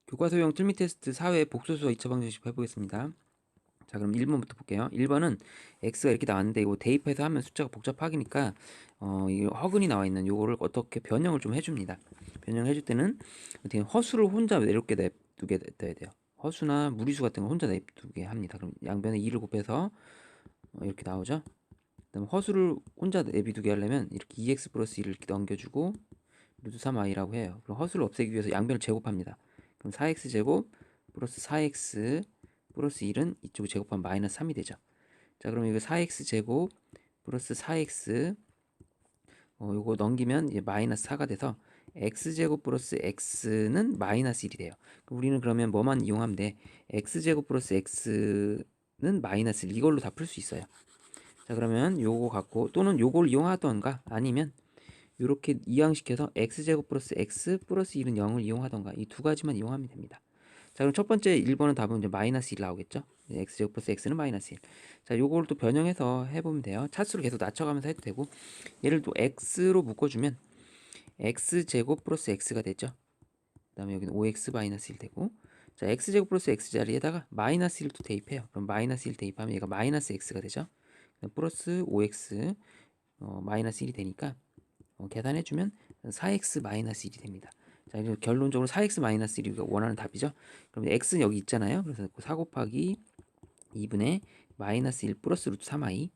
교과서용 틀미 테스트 4회 복소수와 2차 방정식 해보겠습니다. 자, 그럼 1번부터 볼게요. 1번은 x가 이렇게 나왔는데 이거 대입해서 하면 숫자가 복잡하기니까 이 허근이 나와 있는 요거를 어떻게 변형을 좀 해줍니다. 변형을 해줄 때는 어떻게 허수를 혼자 이렇게 냅두게 돼야 돼요. 허수나 무리수 같은 거 혼자 냅두게 합니다. 그럼 양변에 2를 곱해서 이렇게 나오죠. 그다음 허수를 혼자 내비두게 하려면 이렇게 2x 플러스 1을 이렇게 넘겨주고 루트 3i라고 해요. 그럼 허수를 없애기 위해서 양변을 제곱합니다. 그럼 4x 제곱 플러스 4x 플러스 1은 이쪽을 제곱하면 마이너스 3이 되죠. 자, 그럼 이거 4x 제곱 플러스 4x 요거 넘기면 이제 마이너스 4가 돼서 x제곱 플러스 x는 마이너스 1이 돼요. 우리는 그러면 뭐만 이용하면 돼? x제곱 플러스 x는 마이너스 1 이걸로 다 풀 수 있어요. 자, 그러면 요거 갖고 또는 요걸 이용하던가 아니면 이렇게 이항시켜서 x제곱 플러스 x 플러스 1은 0을 이용하던가 이 두 가지만 이용하면 됩니다. 자, 그럼 첫 번째 1번은 답은 이제 마이너스 1 나오겠죠? x제곱 플러스 x는 마이너스 1. 자, 요걸 또 변형해서 해보면 돼요. 차수를 계속 낮춰가면서 해도 되고, 얘를 또 x로 묶어주면 x제곱 플러스 x가 되죠. 그 다음에 여기는 5x 마이너스 1 되고, 자, x제곱 플러스 x 자리에다가 마이너스 1도 대입해요. 그럼 마이너스 1 대입하면 얘가 마이너스 x가 되죠. 플러스 5x 마이너스 1이 되니까 계산해주면 4x 마이너스 1이 됩니다. 자, 이제 결론적으로 4x 마이너스 1이 우리가 원하는 답이죠. 그럼 x는 여기 있잖아요. 그래서 4 곱하기 2분의 마이너스 1 플러스 루트 3i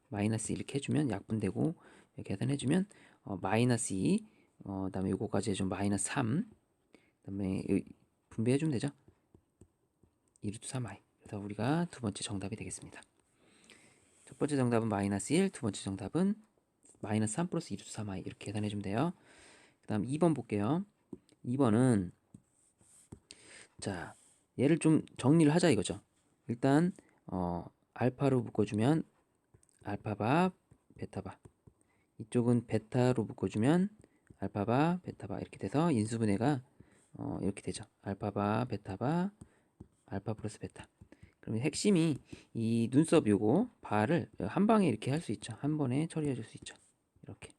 마이너스 1 이렇게 해주면 약분되고 계산해주면 마이너스 2 그다음에 요거까지 해주면 마이너스 3 그다음에 분배해주면 되죠. 2 루트 3i. 그래서 우리가 두 번째 정답이 되겠습니다. 첫 번째 정답은 마이너스 1, 두 번째 정답은 마이너스 3 플러스 2 루트 3i 이렇게 계산해주면 돼요. 그 다음 2번 볼게요. 2번은 자, 얘를 좀 정리를 하자 이거죠. 일단 알파로 묶어주면 알파바 베타바, 이쪽은 베타로 묶어주면 알파바 베타바 이렇게 돼서 인수분해가 이렇게 되죠. 알파바 베타바 알파 플러스 베타. 그러면 핵심이 이 눈썹 요거 바를 한 방에 이렇게 할 수 있죠. 한 번에 처리해 줄 수 있죠. 이렇게.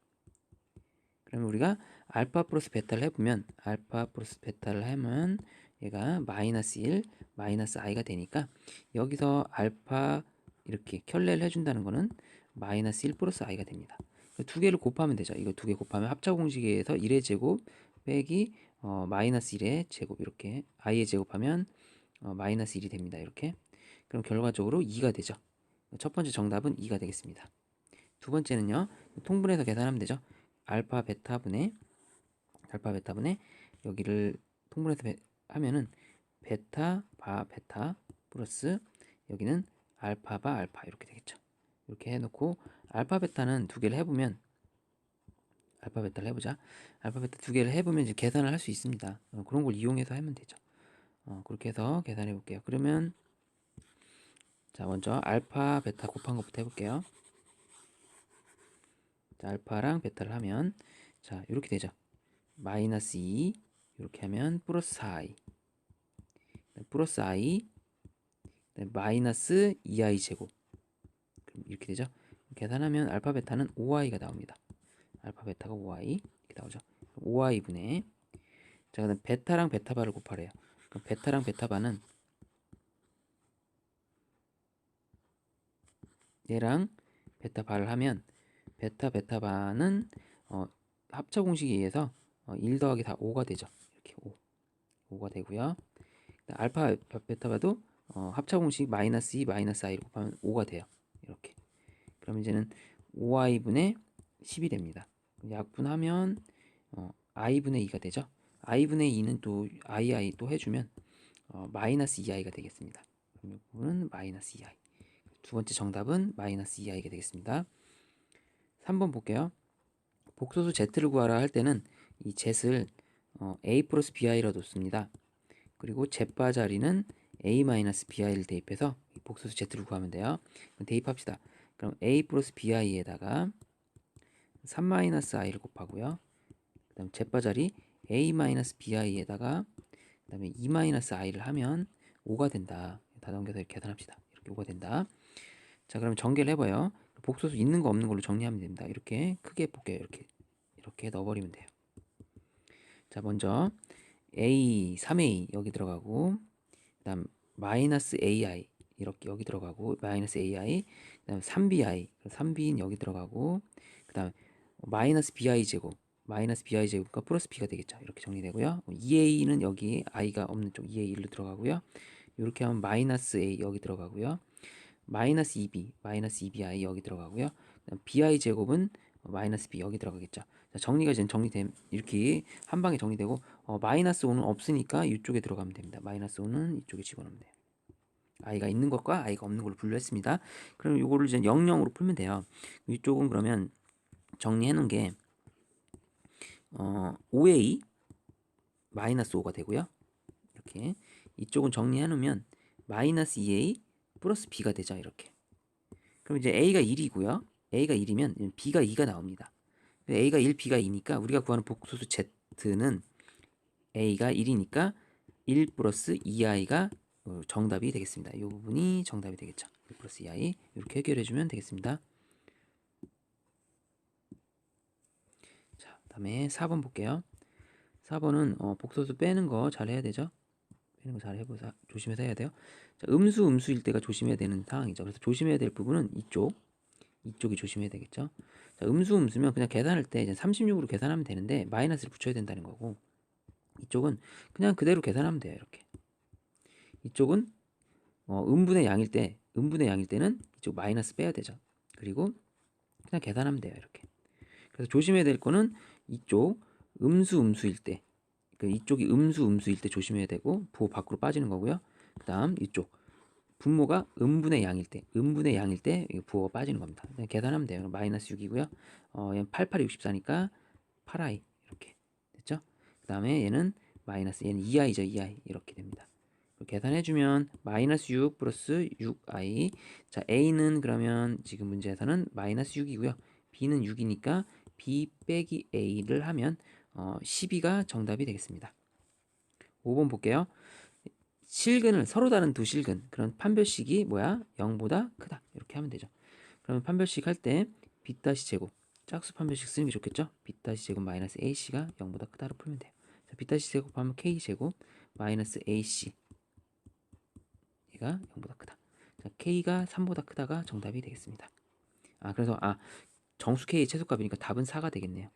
그러면 우리가 알파 플러스 베타를 해보면 알파 플러스 베타를 하면 얘가 마이너스 1 마이너스 i가 되니까 여기서 알파 이렇게 켤레를 해준다는 거는 마이너스 1 플러스 i가 됩니다. 두 개를 곱하면 되죠. 이거 두 개 곱하면 합차 공식에서 1의 제곱 빼기 마이너스 1의 제곱 이렇게 i의 제곱하면 마이너스 1이 됩니다. 이렇게. 그럼 결과적으로 2가 되죠. 첫 번째 정답은 2가 되겠습니다. 두 번째는요. 통분해서 계산하면 되죠. 알파 베타분의 여기를 통분해서 하면은 베타 바 베타 플러스 여기는 알파 바 알파 이렇게 되겠죠. 이렇게 해놓고 알파 베타는 두 개를 해보면 알파 베타를 해보자. 알파 베타 두 개를 해보면 이제 계산을 할 수 있습니다. 그런 걸 이용해서 하면 되죠. 그렇게 해서 계산해 볼게요. 그러면 자, 먼저 알파 베타 곱한 것부터 해볼게요. 자, 알파랑 베타를 하면 자, 이렇게 되죠. 마이너스 2 이렇게 하면 플러스 4i 플러스 i 마이너스 2i 제곱 이렇게 되죠. 계산하면 알파 베타는 5i가 나옵니다. 알파 베타가 5i 이렇게 나오죠. 5i분의 자, 그다음 베타랑 베타바를 곱하래요. 그럼 베타랑 베타바는 얘랑 베타바를 하면 베타 베타바는 합차 공식에 의해서 1 더하기 4 5가 되죠. 이렇게 5가 되고요. 알파 베타바도 합차 공식 마이너스 2 마이너스 i를 곱하면 5가 돼요. 이렇게. 그럼 이제는 5i분의 10이 됩니다. 약분하면 i분의 2가 되죠. i분의 2는 또 i 또 해주면 마이너스 2i가 되겠습니다. 그럼 이거는 마이너스 2i. 두 번째 정답은 마이너스 2i가 되겠습니다. 3번 볼게요. 복소수 z를 구하라 할 때는 이 z를 a 플러스 bi라 놓습니다. 그리고 z바 자리는 a 마이너스 bi를 대입해서 복소수 z를 구하면 돼요. 대입합시다. 그럼 a 플러스 bi에다가 3 마이너스 i를 곱하고요. 그 다음 z바 자리 a 마이너스 bi에다가 그 다음에 2 마이너스 i를 하면 5가 된다. 다 넘겨서 이렇게 계산합시다. 이렇게 5가 된다. 자, 그럼 전개를 해봐요. 복소수 있는 거 없는 걸로 정리하면 됩니다. 이렇게 크게 볼게요. 이렇게 이렇게 넣어버리면 돼요. 자, 먼저 A, 3A 여기 들어가고, 그 다음 마이너스 AI 이렇게 여기 들어가고, 마이너스 AI, 그 다음 3BI, 3B는 여기 들어가고, 그 다음 마이너스 BI 제곱, 마이너스 BI 제곱과 플러스 B가 되겠죠. 이렇게 정리되고요. 2A는 여기 I가 없는 쪽 2A 1로 들어가고요. 이렇게 하면 마이너스 A 여기 들어가고요. 마이너스 2B, 마이너스 2BI 여기 들어가고요. 그다음 BI 제곱은 마이너스 B 여기 들어가겠죠. 자, 정리가 이제 정리됨. 이렇게 한 방에 정리되고, 마이너스 5는 없으니까 이쪽에 들어가면 됩니다. 마이너스 5는 이쪽에 집어넣으면 돼요. i가 있는 것과 i가 없는 걸로 분류했습니다. 그럼 이거를 이제 00으로 풀면 돼요. 이쪽은 그러면 정리해 놓은 게 5a 마이너스 5가 되고요. 이렇게 이쪽은 정리해 놓으면 마이너스 2a 플러스 b가 되죠. 이렇게. 그럼 이제 a가 1이고요. a가 1이면 b가 2가 나옵니다. a가 1, b가 2니까 우리가 구하는 복소수 z는 a가 1이니까 1 플러스 2i가 정답이 되겠습니다. 이 부분이 정답이 되겠죠. 1 플러스 2i 이렇게 해결해주면 되겠습니다. 자, 다음에 4번 볼게요. 4번은 복소수 빼는 거 잘 해야 되죠. 빼는 거 잘 해보자. 조심해서 해야 돼요. 자, 음수일 때가 조심해야 되는 상황이죠. 그래서 조심해야 될 부분은 이쪽이 조심해야 되겠죠. 자, 음수면 그냥 계산할 때 이제 36으로 계산하면 되는데 마이너스를 붙여야 된다는 거고, 이쪽은 그냥 그대로 계산하면 돼요. 이렇게. 이쪽은 음분의 양일 때는 이쪽 마이너스 빼야 되죠. 그리고 그냥 계산하면 돼요. 이렇게. 그래서 조심해야 될 거는 이쪽 음수일 때, 그러니까 이쪽이 음수일 때 조심해야 되고, 부호 밖으로 빠지는 거고요. 그 다음 이쪽 분모가 음분의 양일 때 부호가 빠지는 겁니다. 그냥 계산하면 돼요. 마이너스 6이고요. 얘는 88이 64니까 8i 이렇게 됐죠. 그 다음에 얘는 마이너스, 얘는 2i죠. 2i 이렇게 됩니다. 계산해주면 마이너스 6 플러스 6i. 자, a는 그러면 지금 문제에서는 마이너스 6이고요. b는 6이니까 b 빼기 a를 하면 12가 정답이 되겠습니다. 5번 볼게요. 실근을 서로 다른 두 실근, 그런 판별식이 뭐야? 0보다 크다. 이렇게 하면 되죠. 그러면 판별식 할 때 b 다시 제곱, 짝수 판별식 쓰는 게 좋겠죠? b 다시 제곱 마이너스 ac가 0보다 크다로 풀면 돼요. 자, b 다시 제곱하면 k 제곱 마이너스 ac, 얘가 0보다 크다. 자, k가 3보다 크다가 정답이 되겠습니다. 그래서 정수 k의 최소값이니까 답은 4가 되겠네요.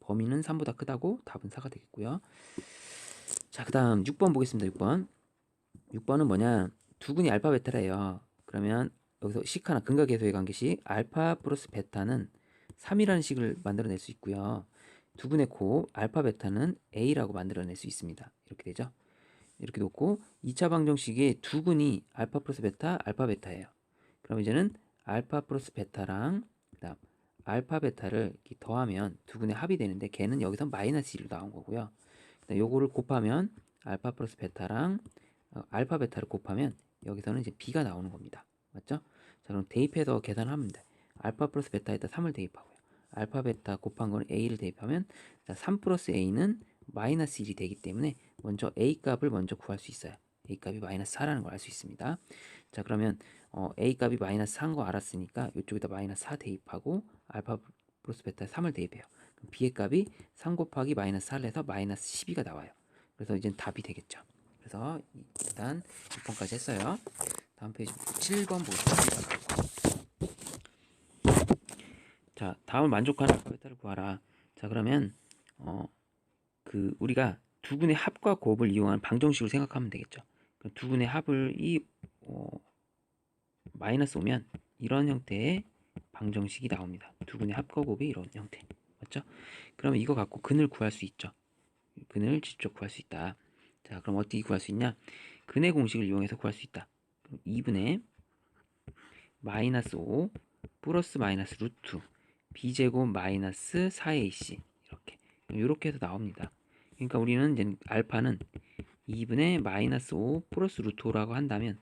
범위는 3보다 크다고 답은 4가 되겠고요. 자, 그 다음 6번 보겠습니다. 6번은 뭐냐? 두근이 알파 베타래요. 그러면 여기서 식 하나, 근각계수의 관계식 알파 플러스 베타는 3이라는 식을 만들어낼 수 있고요. 두근의 코 알파 베타는 a라고 만들어낼 수 있습니다. 이렇게 되죠. 이렇게 놓고 2차 방정식의 두근이 알파 플러스 베타, 알파 베타예요. 그럼 이제는 알파 플러스 베타랑 그다음 알파 베타를 이렇게 더하면 두근의 합이 되는데, 걔는 여기서 마이너스 1로 나온 거고요. 요거를 곱하면 알파 플러스 베타랑 알파 베타를 곱하면 여기서는 이제 b가 나오는 겁니다. 맞죠? 자, 그럼 대입해서 계산하면 돼. 알파 플러스 베타에다 3을 대입하고요. 알파 베타 곱한 거는 a를 대입하면, 자, 3 플러스 a는 마이너스 1이 되기 때문에 먼저 a 값을 먼저 구할 수 있어요. a 값이 마이너스 4라는 걸 알 수 있습니다. 자, 그러면 a 값이 마이너스 4인 거 알았으니까 이쪽에다 마이너스 4 대입하고 알파 플러스 베타에 3을 대입해요. 그럼 b의 값이 3 곱하기 마이너스 4를 해서 마이너스 12가 나와요. 그래서 이제 답이 되겠죠. 그래서 일단 6번까지 했어요. 다음 페이지 7번 보겠습니다. 자, 다음을 만족하는 알파 베타를 구하라. 자, 그러면 우리가 두근의 합과 곱을 이용한 방정식을 생각하면 되겠죠. 두근의 합을 마이너스 오면 이런 형태의 방정식이 나옵니다. 두근의 합과 곱이 이런 형태. 맞죠? 그러면 이거 갖고 근을 구할 수 있죠. 근을 직접 구할 수 있다. 자, 그럼 어떻게 구할 수 있냐? 근의 공식을 이용해서 구할 수 있다. 2분의 마이너스 5 플러스 마이너스 루트 b제곱 마이너스 4ac 이렇게 해서 나옵니다. 그러니까 우리는 이제 알파는 2분의 마이너스 5 플러스 루트 5라고 한다면,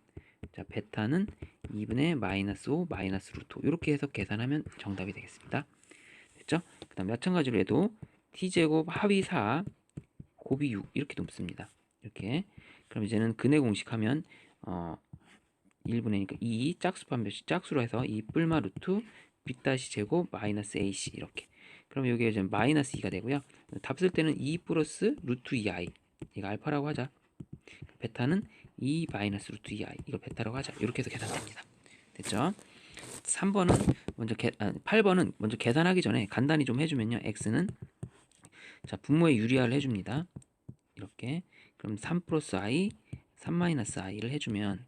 자, 베타는 2분의 마이너스 5 마이너스 루트 5 이렇게 해서 계산하면 정답이 되겠습니다. 됐죠? 그 다음 마찬가지로 해도 t제곱 하위 4 곱이 6 이렇게 높습니다. 이렇게. 그럼 이제는 근의 공식 하면 1분의니까 2 짝수 판별식 짝수로 해서 2 뿔마 루트 b 다시 제곱 마이너스 ac 이렇게. 그럼 여기에 이제 마이너스 2가 되고요. 답 쓸 때는 2 플러스 루트 2i, 이거 알파라고 하자. 베타는 2 마이너스 루트 2i, 이거 베타라고 하자. 이렇게 해서 계산됩니다. 됐죠? 8번은 먼저 계산하기 전에 간단히 좀 해주면요. x는 자 분모의 유리화를 해줍니다. 이렇게 그럼 3 플러스 i, 3 마이너스 i를 해주면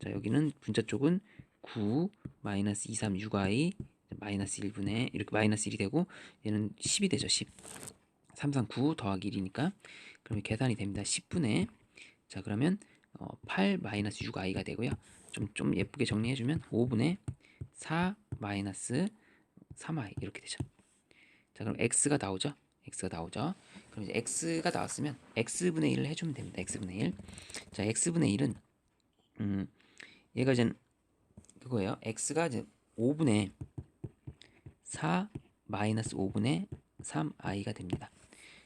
자 여기는 분자 쪽은 9 마이너스 2, 3, 6i 마이너스 1분의 이렇게 마이너스 1이 되고 얘는 10이 되죠. 10 3, 3, 9 더하기 1이니까 그러면 계산이 됩니다. 10분의 자 그러면 8 마이너스 6i가 되고요. 좀 예쁘게 정리해주면 5분의 4 마이너스 3i 이렇게 되죠. 자 그럼 x가 나오죠. x가 나오죠. 그럼 이제 x가 나왔으면 x분의 1을 해주면 됩니다. x분의 1. 자 x분의 1은 얘가 이제 그거예요. x가 이제 5분의 4 마이너스 5분의 3i가 됩니다.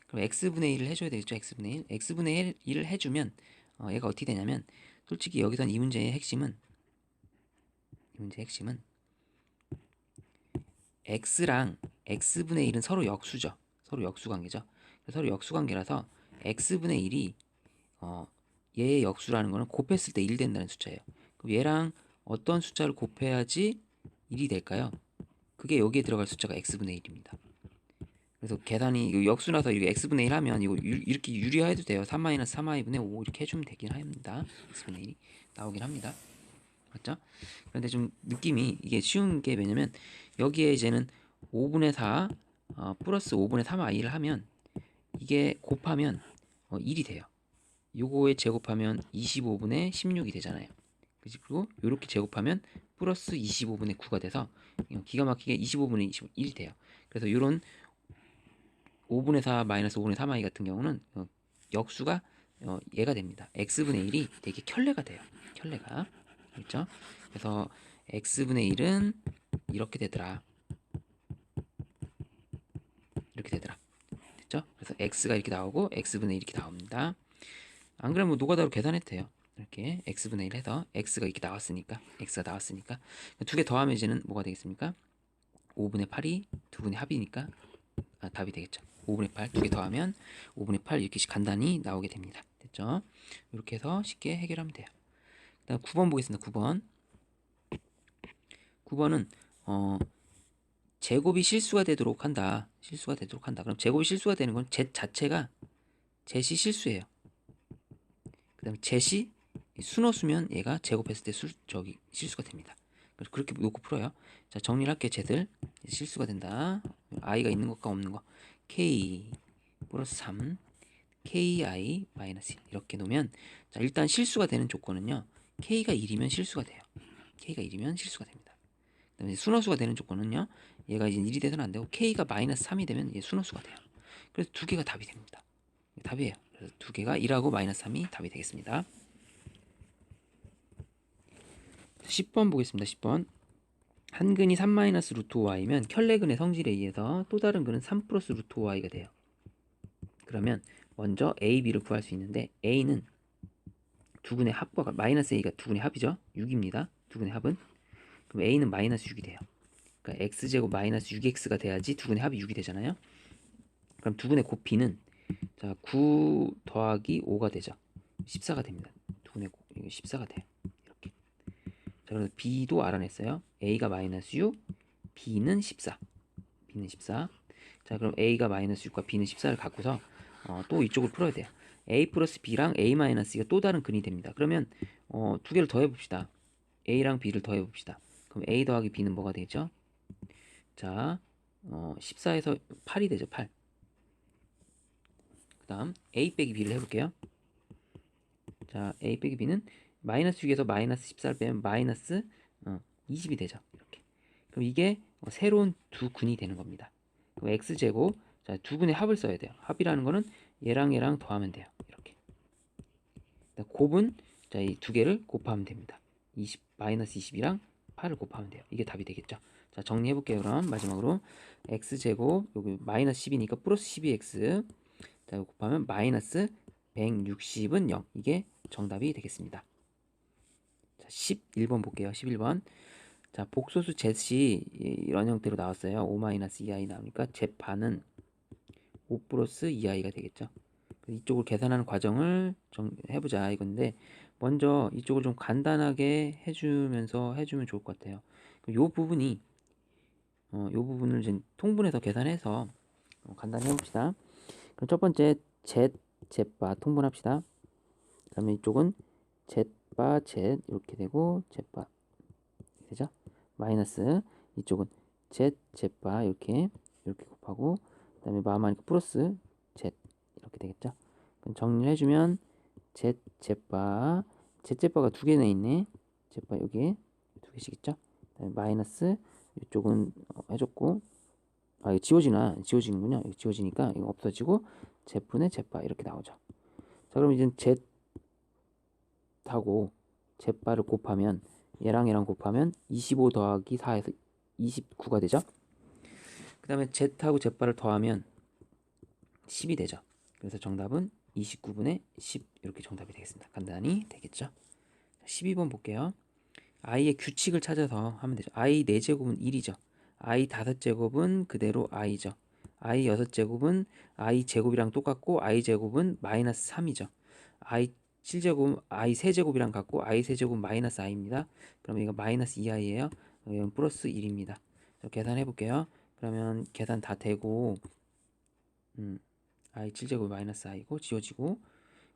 그럼 x분의 1을 해줘야 되겠죠. x분의 1. x분의 1을 해주면 얘가 어떻게 되냐면 솔직히 여기선 이 문제의 핵심은 x랑 x분의 1은 서로 역수죠. 서로 역수관계죠. 서로 역수관계라서 x분의 1이 얘의 역수라는 거는 곱했을 때 1 된다는 숫자예요. 그럼 얘랑 어떤 숫자를 곱해야지 1이 될까요? 그게 여기에 들어갈 숫자가 x분의 1입니다. 그래서 계산이 역수라서 이렇게 x분의 1 하면 이거 이렇게 유리화해도 돼요. 3-3i분의 5 이렇게 해주면 되긴 합니다. x분의 1이 나오긴 합니다. 맞죠? 그런데 좀 느낌이 이게 쉬운 게 왜냐면 여기에 이제는 5분의 4 플러스 5분의 3i를 하면 이게 곱하면 1이 돼요. 요거에 제곱하면 25분의 16이 되잖아요. 그리고 이렇게 제곱하면 플러스 25분의 9가 돼서 기가 막히게 25분의 21이 돼요. 그래서 이런 5분의 4 마이너스 5분의 3i 같은 경우는 역수가 얘가 됩니다. x분의 1이 되게 켤레가 돼요. 켤레가. 그렇죠? 그래서 x분의 1은 이렇게 되더라. 이렇게 되더라. 됐죠? 그래서 x가 이렇게 나오고 x분의 1 이렇게 나옵니다. 안 그러면 뭐 노가다로 계산해도 돼요. 이렇게 x분의 1 해서 x가 이렇게 나왔으니까 두 개 더하면 이제는 뭐가 되겠습니까? 5분의 8이 두 분의 합이니까 답이 되겠죠. 5분의 8 두 개 더하면 5분의 8 이렇게씩 간단히 나오게 됩니다. 됐죠? 이렇게 해서 쉽게 해결하면 돼요. 그다음 9번 보겠습니다. 9번은 제곱이 실수가 되도록 한다. 그럼 제곱이 실수가 되는 건 z 자체가 z이 실수예요. 그다음에 z이 순호수면 얘가 제곱했을 때 실수가 됩니다. 그래서 그렇게 놓고 풀어요. 자 정리를 할게요. z들 실수가 된다. i가 있는 것과 없는 거 k 플러스 3 ki 마이너스 1 이렇게 놓으면 자 일단 실수가 되는 조건은요. k가 1이면 실수가 돼요. k가 1이면 실수가 됩니다. 그다음에 순호수가 되는 조건은요. 얘가 이제 1이 돼서는 안 되고 k가 마이너스 3이 되면 얘 순호수가 돼요. 그래서 두 개가 답이 됩니다. 답이에요. 그래서 두 개가 1하고 마이너스 3이 답이 되겠습니다. 10번 보겠습니다. 10번. 한 근이 3 마이너스 루트 5y면 켤레근의 성질에 의해서 또 다른 근은 3 플러스 루트 5y가 돼요. 그러면 먼저 a, b를 구할 수 있는데 a는 두 근의 합과 마이너스 a가 두 근의 합이죠. 6입니다. 두 근의 합은. 그럼 a는 마이너스 6이 돼요. 그러니까 x제곱 마이너스 6x가 돼야지 두 근의 합이 6이 되잖아요. 그럼 두 근의 곱 b는 자 9 더하기 5가 되죠. 14가 됩니다. 두 근의 곱 14가 돼요. 이렇게. 자 그래서 b도 알아냈어요. a가 마이너스 6, b는 14. b는 14. 자 그럼 a가 마이너스 6과 b는 14를 갖고서 또 이쪽을 풀어야 돼요. a 플러스 b랑 a 마이너스 가 또 다른 근이 됩니다. 그러면 두 개를 더해 봅시다. a랑 b를 더해 봅시다. 그럼 a 더하기 b는 뭐가 되죠? 자 14에서 8이 되죠. 8. 그 다음 a 빼기 b를 해볼게요. 자 a 빼기 b는 마이너스 6에서 마이너스 14를 빼면 마이너스 20이 되죠. 이렇게. 그럼 이게 새로운 두 근이 되는 겁니다. 그럼 x제곱 자, 두 근의 합을 써야 돼요. 합이라는 거는 얘랑 얘랑 더하면 돼요. 이렇게. 곱은 자, 이 두 개를 곱하면 됩니다. 20 마이너스 20이랑 8을 곱하면 돼요. 이게 답이 되겠죠. 자, 정리해 볼게요. 그럼 마지막으로 x제곱 여기 마이너스 10이니까 플러스 12x 자, 곱하면 마이너스 160은 0. 이게 정답이 되겠습니다. 자, 11번 볼게요. 11번. 자, 복소수 Z이 이런 형태로 나왔어요. 5-2i 나오니까 Z반은 5 플러스 2i가 되겠죠. 이쪽을 계산하는 과정을 해보자 이건데, 먼저 이쪽을 좀 간단하게 해주면 좋을 것 같아요. 요 부분이 요 부분을 이제 통분해서 계산해서 간단히 해봅시다. 그럼 첫 번째 Z바 통분합시다. 그러면 이쪽은 Z바 Z 이렇게 되고 Z바 되죠? 마이너스 이쪽은 Z바 이렇게 곱하고, 그 다음에 마마니까 플러스 Z 이렇게 되겠죠? 그럼 정리를 해주면 Z바 Z바가 두 개나 있네. Z바 여기 두 개씩 있죠? 그다음에 마이너스 이쪽은 해줬고, 아 이거 지워지는군요. 이거 지워지니까 이거 없어지고 Z분의 Z바 이렇게 나오죠. 자, 그럼 이제 Z하고 Z바를 곱하면, 얘랑 곱하면 25 더하기 4에서 29가 되죠. 그 다음에 Z하고 Z바를 더하면 10이 되죠. 그래서 정답은 29분의 10 이렇게 정답이 되겠습니다. 간단히 되겠죠. 12번 볼게요. i의 규칙을 찾아서 하면 되죠. i 4제곱은 1이죠. i 5제곱은 그대로 i죠. i 6제곱은 i 제곱이랑 똑같고 i 제곱은 마이너스 3이죠. i 7제곱, i 세제곱이랑 같고 i 세제곱 마이너스 i입니다. 그러면 이거 마이너스 2i예요. 이건 플러스 1입니다. 계산해 볼게요. 그러면 계산 다 되고 i 7제곱 마이너스 i고 지워지고,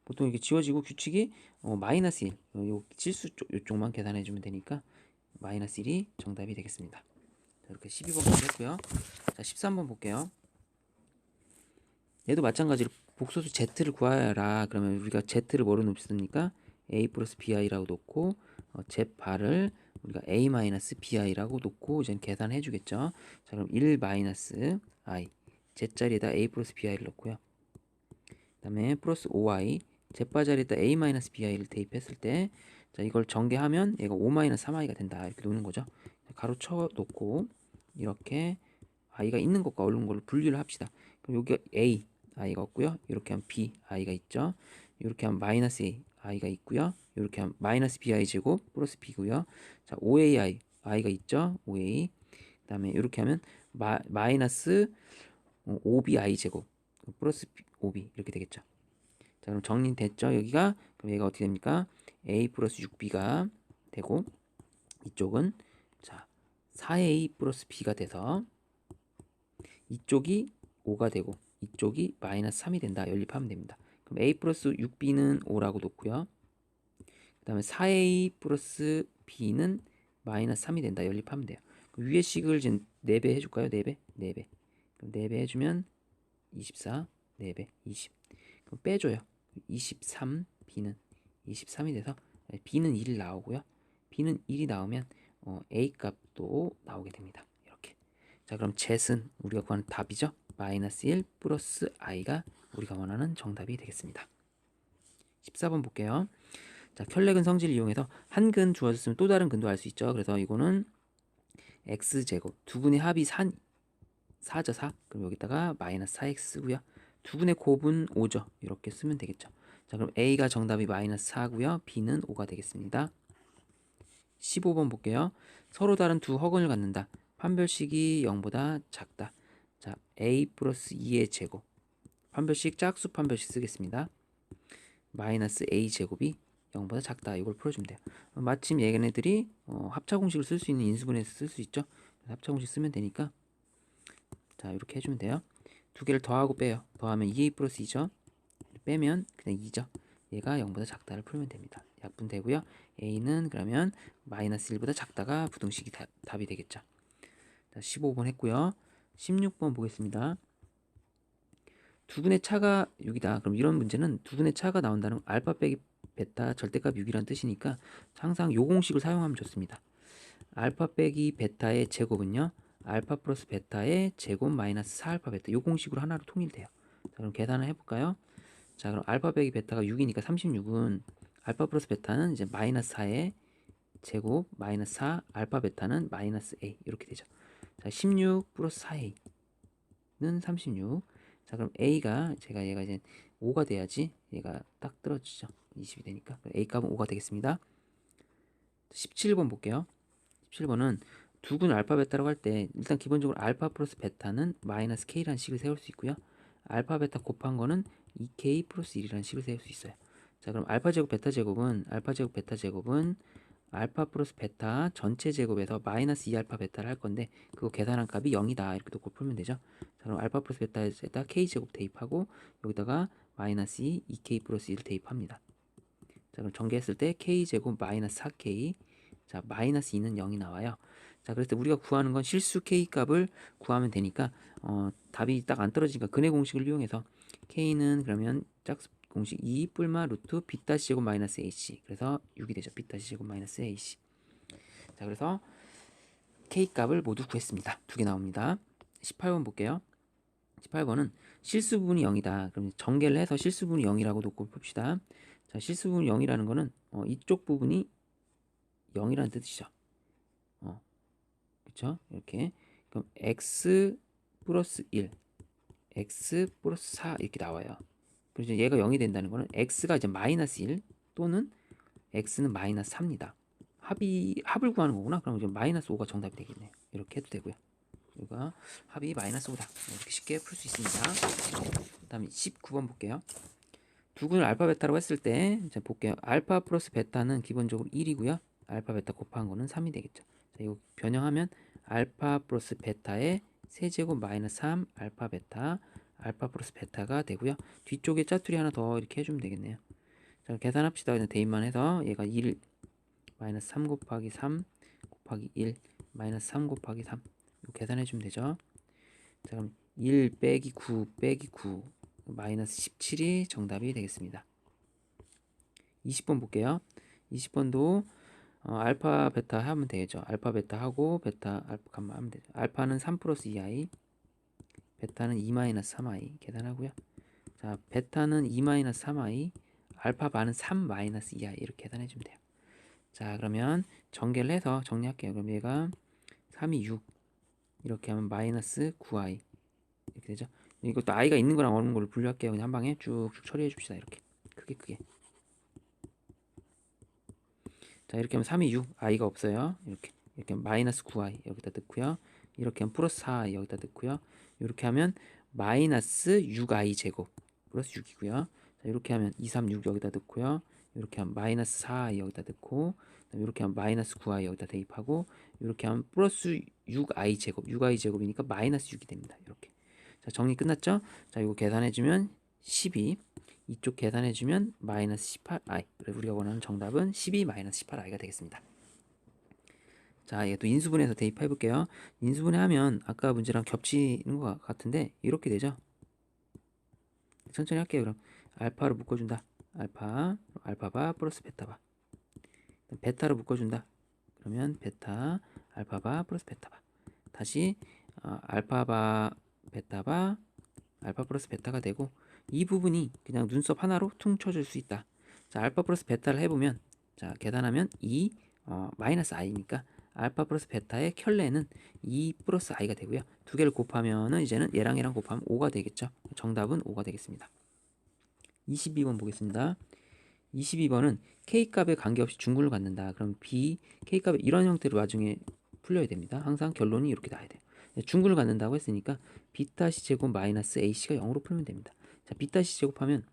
보통 이게 지워지고 규칙이 마이너스 1, 요 실수 쪽만 계산해 주면 되니까 마이너스 1이 정답이 되겠습니다. 자, 이렇게 12번까지 했고요. 자, 13번 볼게요. 얘도 마찬가지로 복소수 Z를 구하라. 그러면 우리가 Z를 뭐로 놓습니까? A 플러스 BI라고 놓고, Z바를 우리가 A 마이너스 BI라고 놓고 이제 계산해 주겠죠. 자, 그럼 1 마이너스 I, Z 자리에다 A 플러스 BI를 넣고요. 그 다음에 플러스 5i, Z바 자리에다 A 마이너스 BI를 대입했을 때, 자, 이걸 전개하면 얘가 5 마이너스 3i가 된다. 이렇게 놓는 거죠. 가로 쳐 놓고 이렇게 i가 있는 것과 없는 걸로 분리를 합시다. 그럼 여기가 A i가 없고요. 이렇게 하면 B i가 있죠. 이렇게 하면 마이너스 A i가 있고요. 이렇게 하면 마이너스 BI 제곱 플러스 B고요. 자, 5AI i가 있죠. 5A. 그다음에 이렇게 하면 마이너스 5BI 제곱 플러스 5B 이렇게 되겠죠. 자, 그럼 정리됐죠? 여기가. 그럼 얘가 어떻게 됩니까? A 플러스 6B가 되고, 이쪽은 자 4A 플러스 B가 돼서 이쪽이 5가 되고 이쪽이 마이너스 3이 된다. 연립하면 됩니다. 그럼 A 플러스 6B는 5라고 놓고요. 그 다음에 4A 플러스 B는 마이너스 3이 된다. 연립하면 돼요. 그럼 위의 식을 지금 4배 해줄까요? 4배? 4배. 그럼 4배 해주면 24, 4배, 20. 그럼 빼줘요. 23, B는 23이 돼서 B는 1이 나오고요. B는 1이 나오면 A 값도 나오게 됩니다. 이렇게. 자, 그럼 Z은 우리가 구하는 답이죠. 마이너스 1 플러스 i가 우리가 원하는 정답이 되겠습니다. 14번 볼게요. 자, 켤레근 성질을 이용해서 한 근 주어졌으면 또 다른 근도 알 수 있죠. 그래서 이거는 x제곱, 두 근의 합이 4죠. 4. 그럼 여기다가 마이너스 4x 쓰고요. 두 근의 곱은 5죠. 이렇게 쓰면 되겠죠. 자, 그럼 a가 정답이 마이너스 4고요. b는 5가 되겠습니다. 15번 볼게요. 서로 다른 두 허근을 갖는다. 판별식이 0보다 작다. 자, a 플러스 2의 제곱. 판별식 짝수 판별식 쓰겠습니다. 마이너스 a 제곱이 0보다 작다. 이걸 풀어주면 돼요. 마침 얘네들이 합차 공식을 쓸 수 있는 인수분해에서 쓸 수 있죠. 합차 공식 쓰면 되니까, 자, 이렇게 해주면 돼요. 두 개를 더하고 빼요. 더하면 2a 플러스 2죠. 빼면 그냥 2죠. 얘가 0보다 작다를 풀면 됩니다. 약분되고요. a는 그러면 마이너스 1보다 작다가 부등식이 답이 되겠죠. 자, 15번 했고요. 16번 보겠습니다. 두 근의 차가 6이다. 그럼 이런 문제는 두 근의 차가 나온다는 알파 빼기 베타 절대값 6이라는 뜻이니까 항상 요 공식을 사용하면 좋습니다. 알파 빼기 베타의 제곱은요, 알파 플러스 베타의 제곱 마이너스 4알파 베타, 요 공식으로 하나로 통일돼요. 자, 그럼 계산을 해볼까요? 자, 그럼 알파 빼기 베타가 6이니까 36은 알파 플러스 베타는 이제 마이너스 4의 제곱 마이너스 4 알파 베타는 마이너스 a 이렇게 되죠. 자, 16 플러스 4a는 36. 자, 그럼 a가 얘가 이제 5가 돼야지 얘가 딱 떨어지죠. 20이 되니까 a 값은 5가 되겠습니다. 17번 볼게요. 17번은 두근 알파 베타라고 할 때 일단 기본적으로 알파 플러스 베타는 마이너스 k라는 식을 세울 수 있고요. 알파 베타 곱한 거는 2k 플러스 1이라는 식을 세울 수 있어요. 자, 그럼 알파 제곱 베타 제곱은 알파 플러스 베타 전체 제곱에서 마이너스 2알파 베타를 할 건데 그거 계산한 값이 0이다 이렇게 놓고 풀면 되죠. 자, 그럼 알파 플러스 베타에다 k 제곱 대입하고 여기다가 마이너스 2k 플러스 1 대입합니다. 자, 그럼 전개했을 때 k 제곱 마이너스 4k, 자 마이너스 2는 0이 나와요. 자, 그래서 우리가 구하는 건 실수 k 값을 구하면 되니까 답이 딱 안 떨어지니까 근해 공식을 이용해서 k는 그러면 짝수 공식 2 뿔마 루트 b 다시 제곱 마이너스 ac, 그래서 6이 되죠. b 다시 제곱 마이너스 ac. 자, 그래서 k 값을 모두 구했습니다. 두 개 나옵니다. 18번 볼게요. 18번은 실수 부분이 0이다. 그럼 전개를 해서 실수 부분이 0이라고 놓고 봅시다. 자, 실수 부분이 0이라는 거는 이쪽 부분이 0이라는 뜻이죠. 그쵸? 이렇게. 그럼 x 플러스 1, x 플러스 4 이렇게 나와요. 그래서 얘가 0이 된다는 거는 x가 이제 마이너스 1 또는 x는 마이너스 4입니다. 합을 구하는 거구나. 그럼 이제 마이너스 5가 정답이 되겠네요. 이렇게 해도 되고요. 이거 합이 마이너스 5다. 이렇게 쉽게 풀 수 있습니다. 그 다음에 19번 볼게요. 두근을 알파 베타라고 했을 때 자, 볼게요. 알파 플러스 베타는 기본적으로 1이고요. 알파 베타 곱한 거는 3이 되겠죠. 자, 이거 변형하면 알파 플러스 베타의 세제곱 마이너스 3 알파 베타, 알파 플러스 베타가 되고요. 뒤쪽에 짜투리 하나 더 이렇게 해주면 되겠네요. 자, 계산합시다. 그냥 대입만 해서 얘가 1 마이너스 3 곱하기 3 곱하기 1 마이너스 3 곱하기 3 이거 계산해주면 되죠. 자, 그럼 1 빼기 9 빼기 9 마이너스 17이 정답이 되겠습니다. 20번 볼게요. 20번도 알파 베타 하면 되죠. 알파 베타 하고 베타 알파 값만 하면 되죠. 알파는 3 플러스 2i, 베타는 2 마이너스 3i 계산하고요. 자, 베타는 2 마이너스 3i, 알파 반은 3 마이너스 2i 이렇게 계산해 주면 돼요. 자, 그러면 전개를 해서 정리할게요. 그럼 얘가 3이 6 이렇게 하면 마이너스 9i 이렇게 되죠. 이것도 i가 있는 거랑 없는 걸로 분류할게요. 그냥 한 방에 쭉쭉 처리해 줍시다. 이렇게 크게. 자, 이렇게 하면 3이 6 i가 없어요. 이렇게 마이너스 9i 여기다 넣고요. 이렇게 하면 플러스 4i 여기다 넣고요. 이렇게 하면 마이너스 6i 제곱 플러스 6이고요. 자, 이렇게 하면 2, 3, 6 여기다 넣고요. 이렇게 하면 마이너스 4i 여기다 넣고, 이렇게 하면 마이너스 9i 여기다 대입하고, 이렇게 하면 플러스 6i 제곱, 6i 제곱이니까 마이너스 6이 됩니다. 이렇게. 자, 정리 끝났죠? 자, 이거 계산해주면 12, 이쪽 계산해주면 마이너스 18i. 그래서 우리가 원하는 정답은 12 마이너스 18i가 되겠습니다. 자, 이게 또 인수분해해서 대입해 볼게요. 인수분해하면 아까 문제랑 겹치는 것 같은데 이렇게 되죠. 천천히 할게요. 그럼 알파로 묶어준다. 알파바 플러스 베타바. 베타로 묶어준다. 그러면 베타 알파바 플러스 베타바. 다시 알파바 베타바 알파 플러스 베타가 되고, 이 부분이 그냥 눈썹 하나로 퉁 쳐줄 수 있다. 자, 알파 플러스 베타를 해보면, 자, 계산하면 2 마이너스 i니까 알파 플러스 베타의 켤레는 2 플러스 i가 되고요. 두 개를 곱하면은 이제는 얘랑 곱하면 5가 되겠죠. 정답은 5가 되겠습니다. 22번 보겠습니다. 22번은 K값에 관계없이 중근을 갖는다. 그럼 K값의 이런 형태로 나중에 풀려야 됩니다. 항상 결론이 이렇게 나야 돼요. 중근을 갖는다고 했으니까 B-제곱 제곱 마이너스 AC가 0으로 풀면 됩니다. 자, B-제곱 제곱하면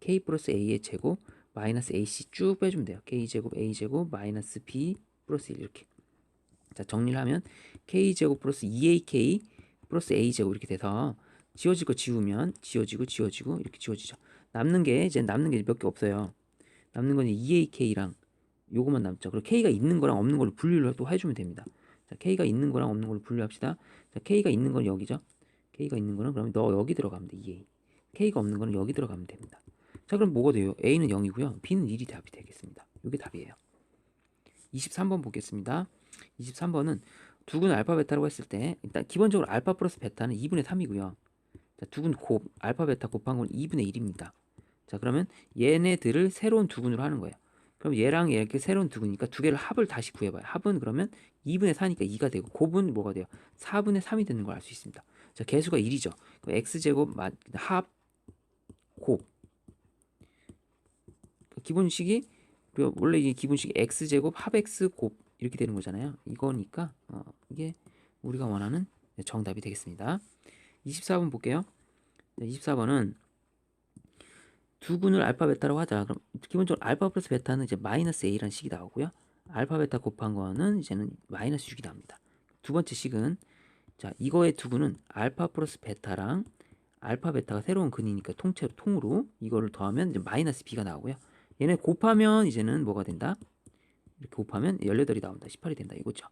K 플러스 A의 제곱 마이너스 AC 쭉 빼주면 돼요. K제곱 A제곱 마이너스 B 플러스 1 이렇게. 자, 정리를 하면 K제곱 플러스 2AK 플러스 A제곱 이렇게 돼서 지워질 거 지우면 지워지고 이렇게 지워지죠. 남는 게 몇 개 없어요. 남는 건 2AK랑 요거만 남죠. 그리고 K가 있는 거랑 없는 걸로 분류를 또 해주면 됩니다. 자, K가 있는 거랑 없는 걸로 분류합시다. 자, K가 있는 건 여기죠. K가 있는 거는 그러면 너 여기 들어가면 돼. 2A. K가 없는 거는 여기 들어가면 됩니다. 자, 그럼 뭐가 돼요? A는 0이고요. B는 1이 답이 되겠습니다. 이게 답이에요. 23번 보겠습니다. 23번은 두근 알파 베타라고 했을 때 일단 기본적으로 알파 플러스 베타는 2분의 3이고요. 자, 두근 알파 베타 곱한 건 2분의 1입니다. 자, 그러면 얘네들을 새로운 두근으로 하는 거예요. 그럼 얘랑 얘 이렇게 새로운 두근이니까 두 개를 합을 다시 구해봐요. 합은 그러면 2분의 4니까 2가 되고 곱은 뭐가 돼요? 4분의 3이 되는 걸 알 수 있습니다. 자, 개수가 1이죠. 그럼 x제곱 합 곱 기본식이 원래 이 기본식이 x제곱 합 x 곱 이렇게 되는 거잖아요. 이거니까 이게 우리가 원하는 정답이 되겠습니다. 24번 볼게요. 24번은 두근을 알파 베타라고 하자. 그럼 기본적으로 알파 플러스 베타는 이제 마이너스 A라는 식이 나오고요. 알파 베타 곱한 거는 이제는 마이너스 6이 나옵니다. 두 번째 식은 자, 이거의 두근은 알파 플러스 베타랑 알파 베타가 새로운 근이니까 통째로 통으로 이거를 더하면 이제 마이너스 B가 나오고요. 얘네 곱하면 이제는 뭐가 된다? 이렇게 곱하면 18이 나온다. 18이 된다. 이거죠.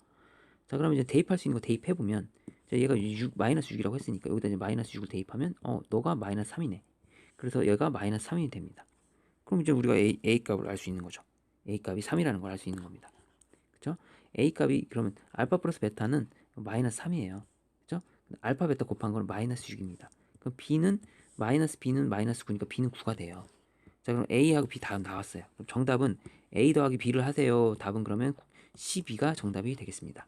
자, 그러면 이제 대입할 수 있는 거 대입해 보면 얘가 6 마이너스 6이라고 했으니까 여기다 이제 마이너스 6을 대입하면 너가 마이너스 3이네. 그래서 얘가 마이너스 3이 됩니다. 그럼 이제 우리가 A 값을 알 수 있는 거죠. A 값이 3이라는 걸 알 수 있는 겁니다. 그렇죠? A 값이 그러면 알파 플러스 베타는 마이너스 3이에요. 그렇죠? 알파 베타 곱한 거는 마이너스 6입니다. 그럼 B는 마이너스 9니까 B는 9가 돼요. 자, 그럼 A하고 B 다 나왔어요. 그럼 정답은 A 더하기 B를 하세요. 답은 그러면 12가 정답이 되겠습니다.